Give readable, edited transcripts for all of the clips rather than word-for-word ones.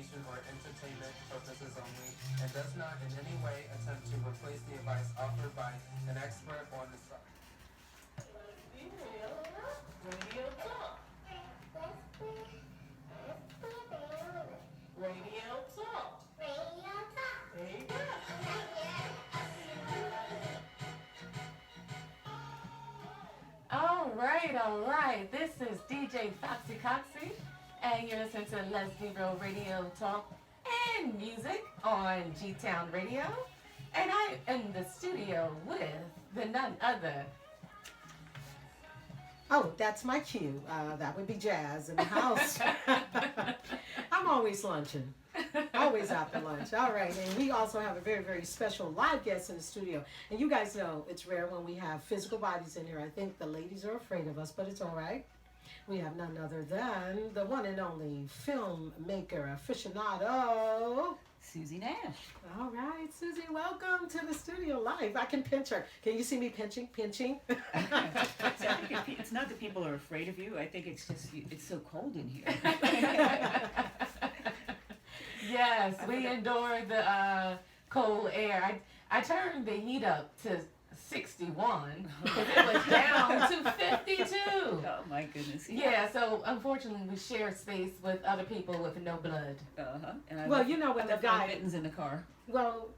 information or entertainment purposes only and does not in any way attempt to replace the advice offered by an expert on the subject. Radio Talk. Radio Talk. There you go. All right. This is DJ Foxee Coxxy, and you're listening to Lesbian Radio Talk and Music on G-Town Radio. And I'm in the studio with the none other. Oh, that's my cue. That would be Jazz in the house. I'm always lunching. Always after lunch. All right. And we also have a very, very special live guest in the studio. And you guys know it's rare when we have physical bodies in here. I think the ladies are afraid of us, but it's all right. We have none other than the one and only filmmaker aficionado, Suzi Nash. All right, Suzi, welcome to the studio live. I can pinch her. Can you see me pinching? See, I think it's not that people are afraid of you. I think it's just it's so cold in here. Yes, we endured the cold air. I turned the heat up to 61 because it was down to 52. Oh my goodness. Yeah, so unfortunately we share space with other people with no blood. And Well, you know when the guy mittens in the car. Well,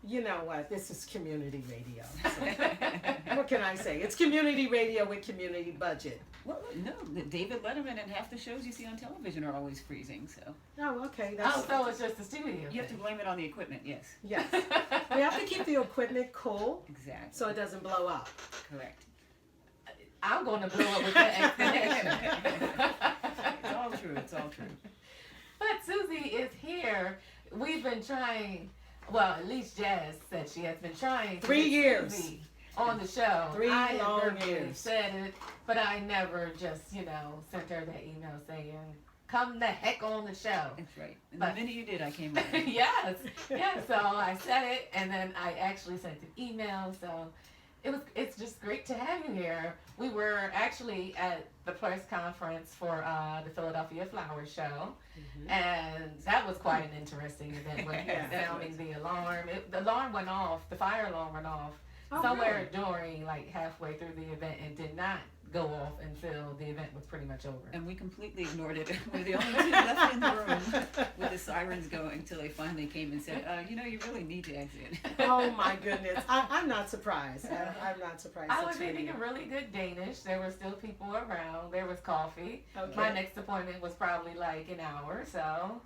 you know what? This is community radio. So what can I say? It's community radio with community budget. Well, no, David Letterman and half the shows you see on television are always freezing. So. Oh, okay. So it's just the studio. You have to blame it on the equipment. Yes. Yes. We have to keep the equipment cool. Exactly. So it doesn't blow up. Correct. I'm going to blow up with that explanation. It's all true. It's all true. But Suzi is here. We've been trying. Well, at least Jazz said she has been trying. 3 years. Suzi on the show. 3 I long verbally years. said it, but I never just, sent her that email saying, come the heck on the show. That's right. And But- the minute you did, I came on. Yes. So I said it, and then I actually sent an email. So it's just great to have you here. We were actually at the press conference for the Philadelphia Flower Show, and that was quite an interesting event when Yeah, that sounding the alarm. The alarm went off, the fire alarm went off Oh, somewhere during, like halfway through the event, and did not go off until the event was pretty much over. And we completely ignored it. We're the only two left in the room with the sirens going until they finally came and said, you really need to exit. Oh my goodness. I'm not surprised. I'm not surprised. I was It's eating really- a really good Danish. There were still people around. There was coffee. Okay. My next appointment was probably like an hour, so.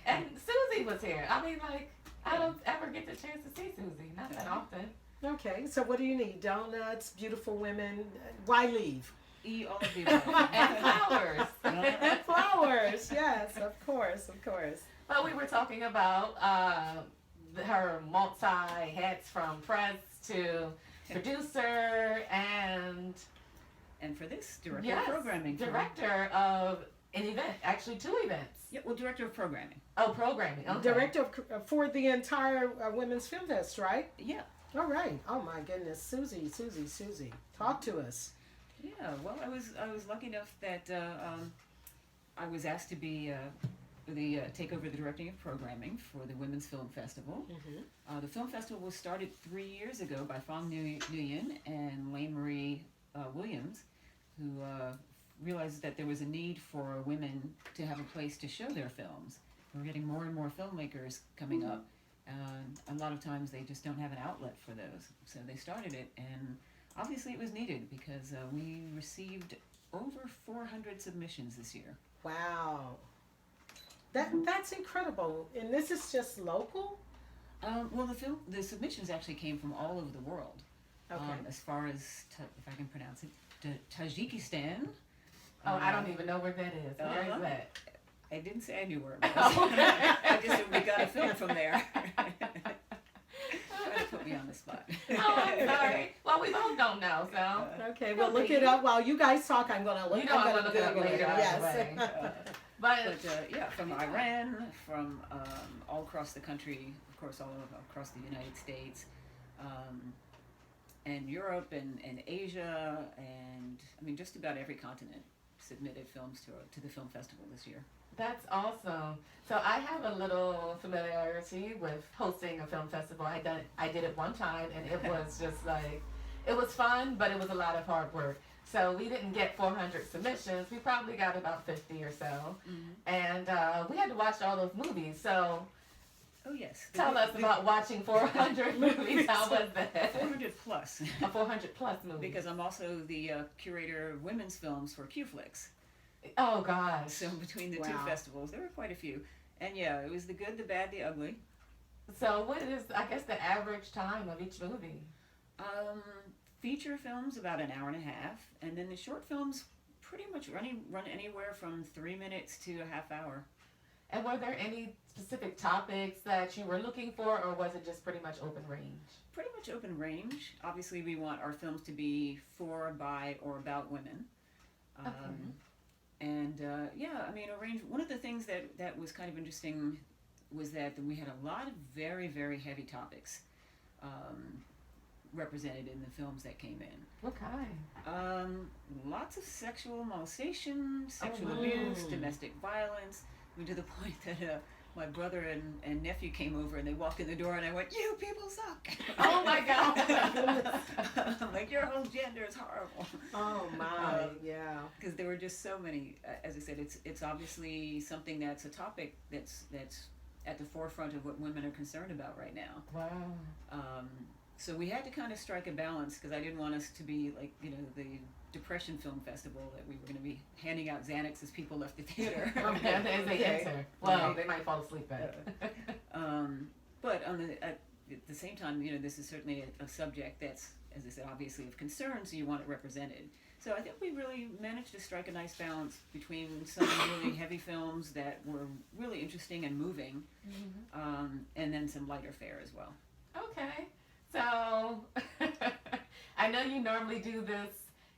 And Suzi was here. I mean, like, I don't ever get the chance to see Suzi. Not that often. Okay, so what do you need? Donuts, beautiful women. Why leave? Eat all of the above. And flowers. And flowers. Yes, of course. But we were talking about her multi hats from press to producer and And for this, director of programming. director of an event, actually 2 events. Yeah, well, director of programming. Oh, programming. Okay. Director for the entire Women's Film Fest, right? Yeah. All right. Oh my goodness, Suzi. Talk to us. Yeah, well, I was lucky enough that I was asked to be take over the directing of programming for the Women's Film Festival. The film festival was started 3 years ago by Phong Nguyen and Lane Marie Williams, who realized that there was a need for women to have a place to show their films. We're getting more and more filmmakers coming up, and a lot of times they just don't have an outlet for those. So they started it, and obviously it was needed because we received over 400 submissions this year. Wow. That's incredible. And this is just local? Well, the submissions actually came from all over the world. Okay. As far as, if I can pronounce it, Tajikistan. Oh, I don't even know where that is. Where is that? I didn't say I knew where it was. I just said we got a film from there. Try to put me on the spot. Oh, I'm sorry. Well, we both don't know, so. Okay, well look it up. While you guys talk, I'm going to look. You know I'm gonna look it up Google later, Yes. either But But yeah, from Iran, from all across the country, of course, all across the United States, and Europe and Asia, and I mean just about every continent. submitted films to the film festival this year. That's awesome. So I have a little familiarity with hosting a film festival. I did it one time, and it was just like, it was fun, but it was a lot of hard work. So we didn't get 400 submissions. We probably got about 50 or so. And we had to watch all those movies. So Oh yes. tell us about watching 400 movies. How was that? 400 plus. A 400 plus movie. Because I'm also the curator of women's films for qFLIX. Oh gosh. So between the two Wow. festivals, there were quite a few. And yeah, it was the good, the bad, the ugly. So what is, I guess, the average time of each movie? Feature films about an hour and a half, and then the short films pretty much run anywhere from 3 minutes to a half hour. And were there any specific topics that you were looking for, or was it just pretty much open range? Pretty much open range. Obviously, we want our films to be for, by, or about women. And yeah, I mean, a range. One of the things that was kind of interesting was that we had a lot of very, very heavy topics represented in the films that came in. What kind? Lots of sexual molestation, sexual Oh, abuse, wow. domestic violence. I mean, to the point that my brother and nephew came over and they walked in the door and I went, "You people suck." Oh my God. I'm like, your whole gender is horrible. Oh my, yeah. Because there were just so many. As I said, it's obviously something that's a topic that's at the forefront of what women are concerned about right now. Wow. So we had to kind of strike a balance because I didn't want us to be like, you know, the Depression Film Festival that we were going to be handing out Xanax as people left the theater. Okay, as they Okay. enter. Well, Right. they might fall asleep at. But at the same time, you know, this is certainly a subject that's, as I said, obviously of concern, so you want it represented. So I think we really managed to strike a nice balance between some really heavy films that were really interesting and moving, and then some lighter fare as well. Okay. So, I know you normally do this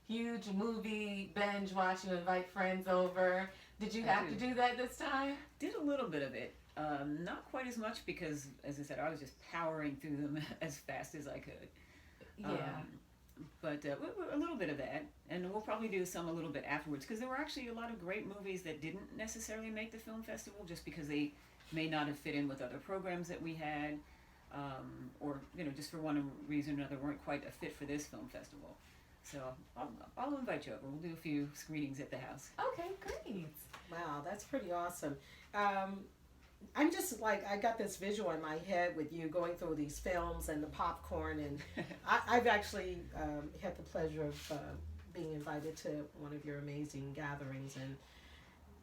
huge movie binge watch. You invite friends over. Did you I have do. to do that this time? Did a little bit of it. Not quite as much because, as I said, I was just powering through them as fast as I could. Yeah. But a little bit of that, and we'll probably do some a little bit afterwards because there were actually a lot of great movies that didn't necessarily make the film festival just because they may not have fit in with other programs that we had, or you know, just for one reason or another weren't quite a fit for this film festival. So I'll invite you over. We'll do a few screenings at the house. Okay, great. Wow, that's pretty awesome. I'm just like, I got this visual in my head with you going through these films and the popcorn, and I've actually had the pleasure of being invited to one of your amazing gatherings, and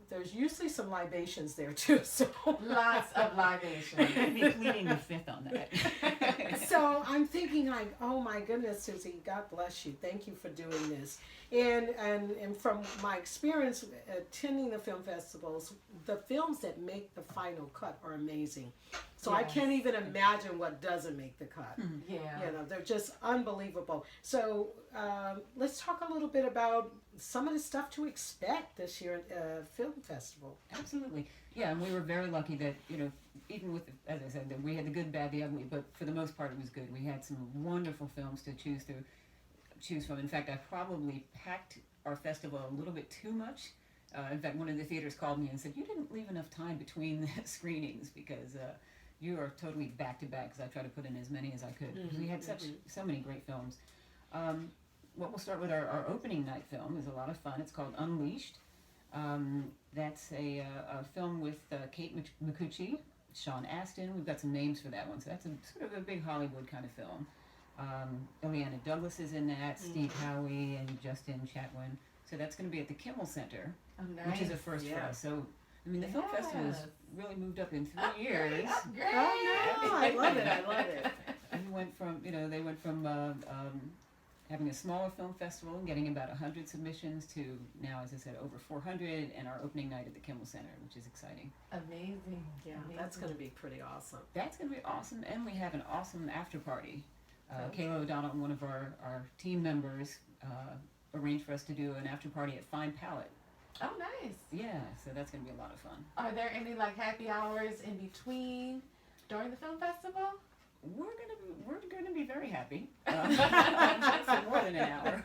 there's usually some libations there too. So Lots of libations. I'd be pleading the fifth on that. So I'm thinking like, oh my goodness, Suzi, God bless you. Thank you for doing this. And from my experience attending the film festivals, the films that make the final cut are amazing. So I Yes. can't even imagine what doesn't make the cut. Yeah. You know, they're just unbelievable. So let's talk a little bit about some of the stuff to expect this year at Film Festival. Absolutely. Yeah, and we were very lucky that, you know, even with, as I said, that we had the good, bad, the ugly, but for the most part it was good. We had some wonderful films to choose from. In fact, I probably packed our festival a little bit too much. In fact, one of the theaters called me and said, "You didn't leave enough time between the screenings because you are totally back to back," because I tried to put in as many as I could. Because we had so many great films. We'll start with our opening night film. It's a lot of fun. It's called Unleashed. That's a film with Kate McCucci, Sean Astin. We've got some names for that one. So that's sort of a big Hollywood kind of film. Ileana Douglas is in that, Steve Howie, and Justin Chatwin. So that's going to be at the Kimmel Center, Oh, nice. which is a first for us. So, I mean, the film festival has Yes. really moved up in 3 Upgrade, years. upgrade. Oh, no, I love it, I love it. And we went from, you know, they went from having a smaller film festival and getting about 100 submissions to now, as I said, over 400, and our opening night at the Kimmel Center, which is exciting. Amazing. Yeah, Amazing. that's going to be pretty awesome. That's going to be awesome, and we have an awesome after party. Okay. Kayla O'Donnell, one of our team members, arranged for us to do an after party at Fine Palette. Oh, nice. Yeah, so that's going to be a lot of fun. Are there any like happy hours in between during the film festival? We're gonna be very happy. Just more than an hour.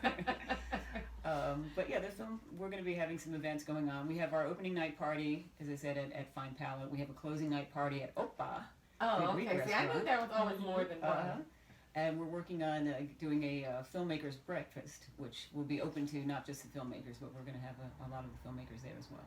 But yeah, the film, we're going to be having some events going on. We have our opening night party, as I said, at Fine Palette. We have a closing night party at Oppa. Oh, Greek okay. See, I knew restaurant. there was always more than one. And we're working on doing a filmmakers breakfast, which will be open to not just the filmmakers, but we're going to have a lot of the filmmakers there as well.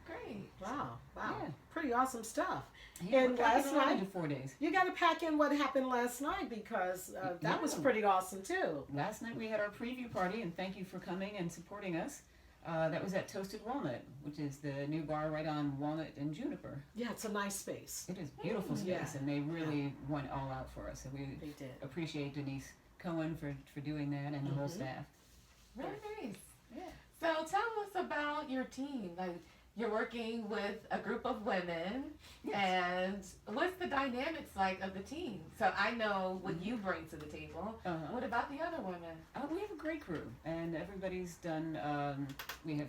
Great. Wow. Yeah. Pretty awesome stuff. Yeah, And we're packing last it on night- into 4 days. You got to pack in what happened last night because that was Yeah. pretty awesome too. Last night we had our preview party, and thank you for coming and supporting us. That was at Toasted Walnut, which is the new bar right on Walnut and Juniper. Yeah, it's a nice space. It is beautiful space, Yeah. and they really went all out for us. And we They did. appreciate Denise Cohen for doing that and the whole staff. Very nice. Yeah. So tell us about your team. Like, you're working with a group of women, Yes. and what's the dynamics like of the team? So I know what you bring to the table. Uh-huh. What about the other women? We have a great crew, and everybody's done. We have